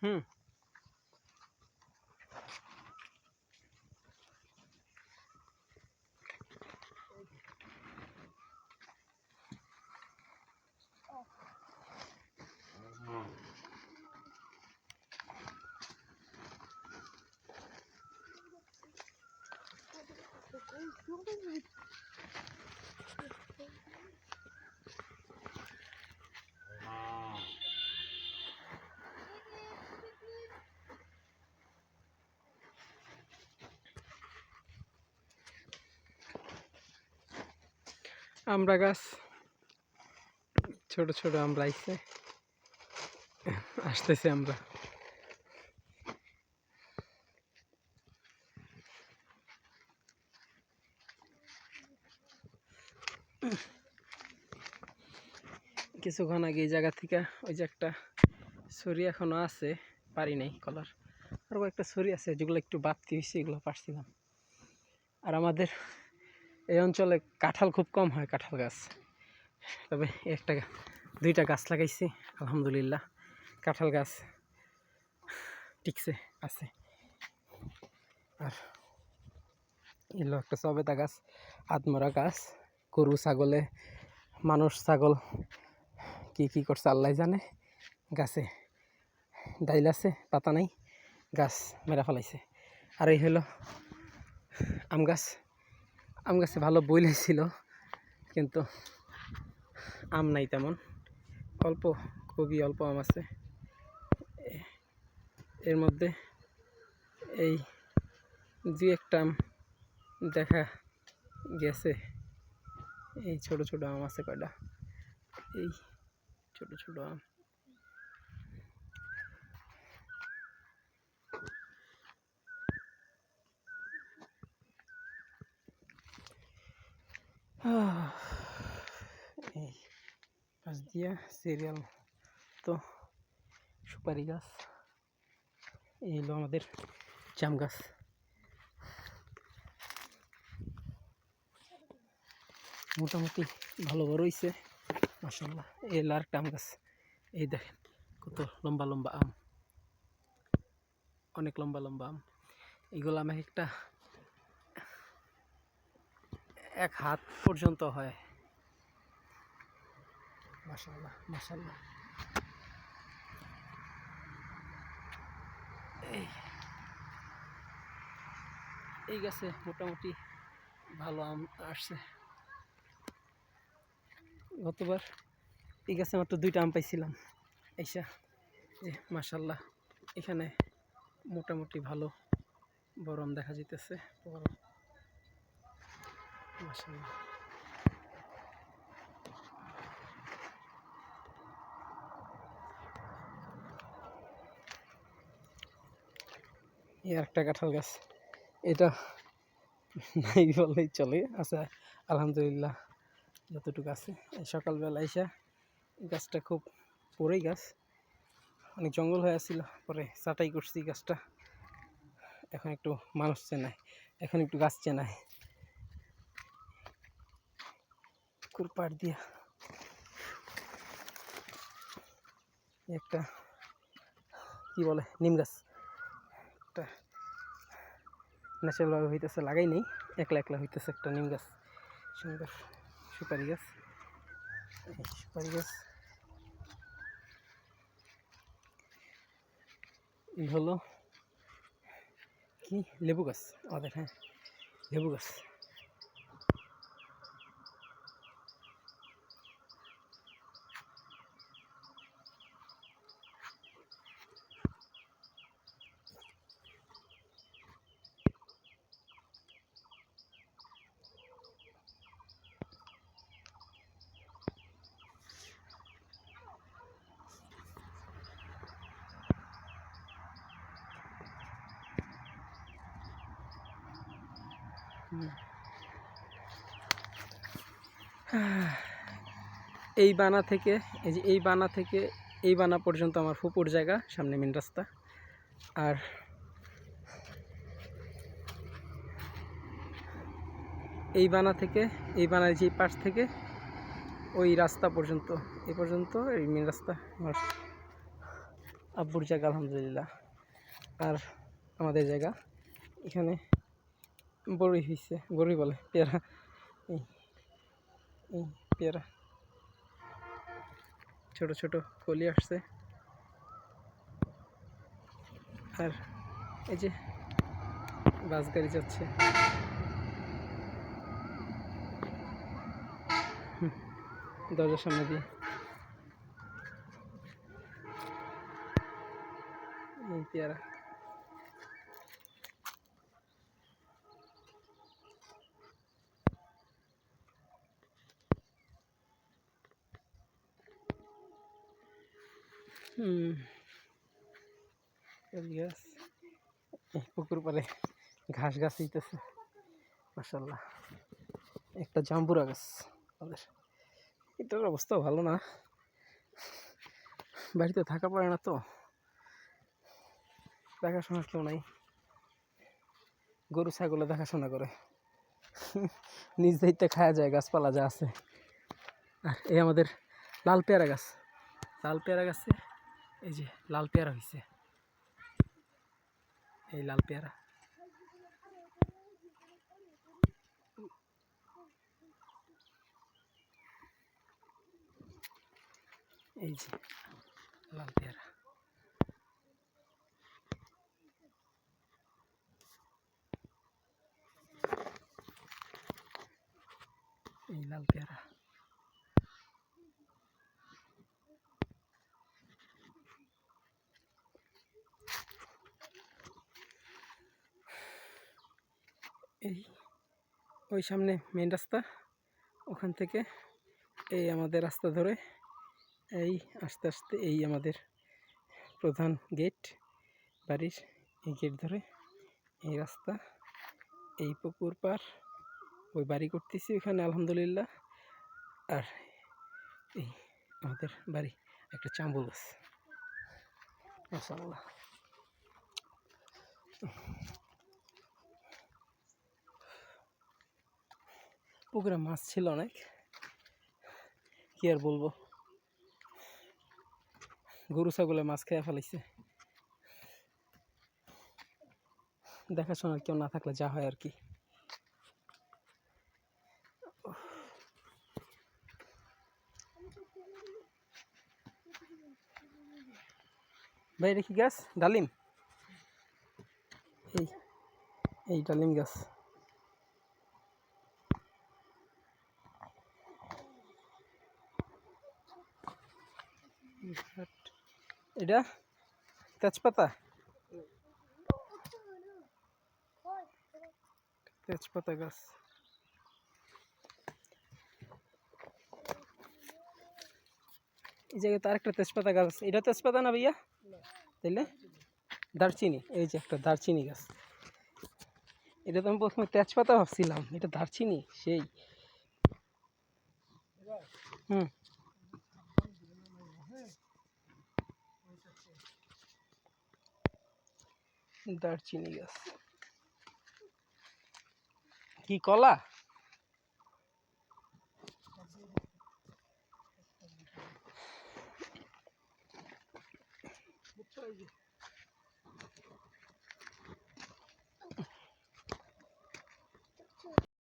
হুম আমরা গাছ ছোট ছোট আমরা আসতেছে আমরা কিছুক্ষণ আগে এই জায়গা থেকে ওই যে একটা ছড়ি এখনো আছে, পারি নাই কলার, আর একটা ছড়ি আছে যেগুলো একটু বাড়তি হয়েছে, এগুলো পারছিলাম। আর আমাদের এই অঞ্চলে কাঁঠাল খুব কম হয়, কাঁঠাল গাছ, তবে একটা দুইটা গাছ লাগাইছি আলহামদুলিল্লাহ, কাঁঠাল গাছ টিকছে আছে। আর এলো একটা সবেদা গাছ, হাতমরা গাছ, গরু ছাগলে মানুষ ছাগল কি কি করছে আল্লাহ জানে, গাছে ডাইল আছে পাতা নাই, গাছ মেরা ফেলাইছে। আর এই হলো আম গাছ, আম গাছে ভালো বইলেছিল কিন্তু আম নাই তেমন, অল্প খুবই অল্প আম আছে। এর মধ্যে এই দুই একটা আম দেখা গেছে, এই ছোট ছোট আম আছে কয়টা, এই ছোট ছোট আম। এই পাশ দিয়া সিরিয়াল তো সুপারি গাছ, এই হলো আমাদের জাম গাছ। মোটামুটি ভালো বড় হয়েছে মাশাআল্লাহ। এই লারটা আম গাছ, এই দেখেন কত লম্বা লম্বা আম, অনেক লম্বা লম্বা আম। এগুলো আমি একটা এক হাত পর্যন্ত হয়, মাশাআল্লাহ মাশাআল্লাহ। এই গাছে মোটামুটি ভালো আম আসছে। গতবার এই গাছে মাত্র দুইটা আম পাইছিলাম এইসা, যে মাশাআল্লাহ এখানে মোটামুটি ভালো বড় আম দেখা যাইতেছে, বড় মাশাআল্লাহ। এই একটা কাঁঠাল গাছ, এটা নাই বললেই চলে, আছে আলহামদুলিল্লাহ যতটুকু আছে। সকালবেলা এসে গাছটা খুব পরেই গাছ, অনেক জঙ্গল হয়ে আসছিল, পরে ছাটাই করছি গাছটা, এখন একটু মানুষ চেনায়, এখন একটু গাছ চেনায় কুরপাট দিয়া। একটা কি বলে নিম গাছ, একটা ন্যাচারালভাবে হইতেছে, লাগাই নেই, একলা একলা হইতেছে একটা নিম গাছ, সুন্দর সুপারি গাছ, সুপারি গাছ। এই হলো কি লেবু গাছ আমাদের, হ্যাঁ লেবু গাছ। এই বানা থেকে, এই যে এই বানা থেকে এই বানা পর্যন্ত আমার ফুপুর জায়গা, সামনে মেন রাস্তা। আর এই বানা থেকে এই বানার যে পাশ থেকে ওই রাস্তা পর্যন্ত, এই পর্যন্ত এই মেন রাস্তা আমার আব্বুর জায়গা আলহামদুলিল্লাহ। আর আমাদের জায়গা এখানে বড়ই হয়েছে, বড়ই বলে পেয়ারা, এই এই পেয়ারা ছোট ছোট কলি আসছে। আর এই যে বাস গাড়ি যাচ্ছে, দরজার সামনে দিয়ে। এই পেয়ারা গাছ, পুকুর পাড়ে ঘাস গাছ হইতেছে মাশাআল্লাহ। একটা জাম্বুরা গাছ, আমাদের এটার অবস্থা ভালো না, বাড়িতে থাকা পড়ে না তো, দেখাশোনার কেউ নাই, গরু ছাগলে দেখাশোনা করে, নিজ দায়িত্বে খাওয়া যায় গাছপালা যা আছে। আর এই আমাদের লাল পেয়ারা গাছ, লাল পেয়ারা গাছে এই যে লাল পেয়ারা হয়েছে, এই লাল পেয়ারা। এই যে লাল পেয়ারা, এই লাল পেয়ারা। এই ওই সামনে মেন রাস্তা, ওখান থেকে এই আমাদের রাস্তা ধরে এই আস্তে আস্তে এই আমাদের প্রধান গেট, বাড়ির এই গেট ধরে এই রাস্তা, এই পুকুর পার, ওই বাড়ি করতেছি ওখানে আলহামদুলিল্লাহ। আর এই আমাদের বাড়ি একটা চাম্বুল গাছ মাশাআল্লাহ। পুকুরে মাছ ছিল অনেক, কি আর বলবো, গরু ছাগলে মাছ খেয়ে ফেলাইছে, দেখাশোনার কেউ না থাকলে যা হয় আর কি। ভাই এটা কি গাছ? ডালিম, এই এই ডালিম গাছ। এটা তেজপাতা, তেজপাতা গাছ। এই জায়গায় তো আরেকটা তেজপাতা গাছ আছে, এটা তেজপাতা না ভাইয়া? তাইলে দারচিনি, এই যে একটা দারচিনি গাছ, এটা তো আমি প্রথমে তেজপাতা ভাবছিলাম, এটা দারচিনি সেই। হুম, দারচিনি গাছ। কি কলা?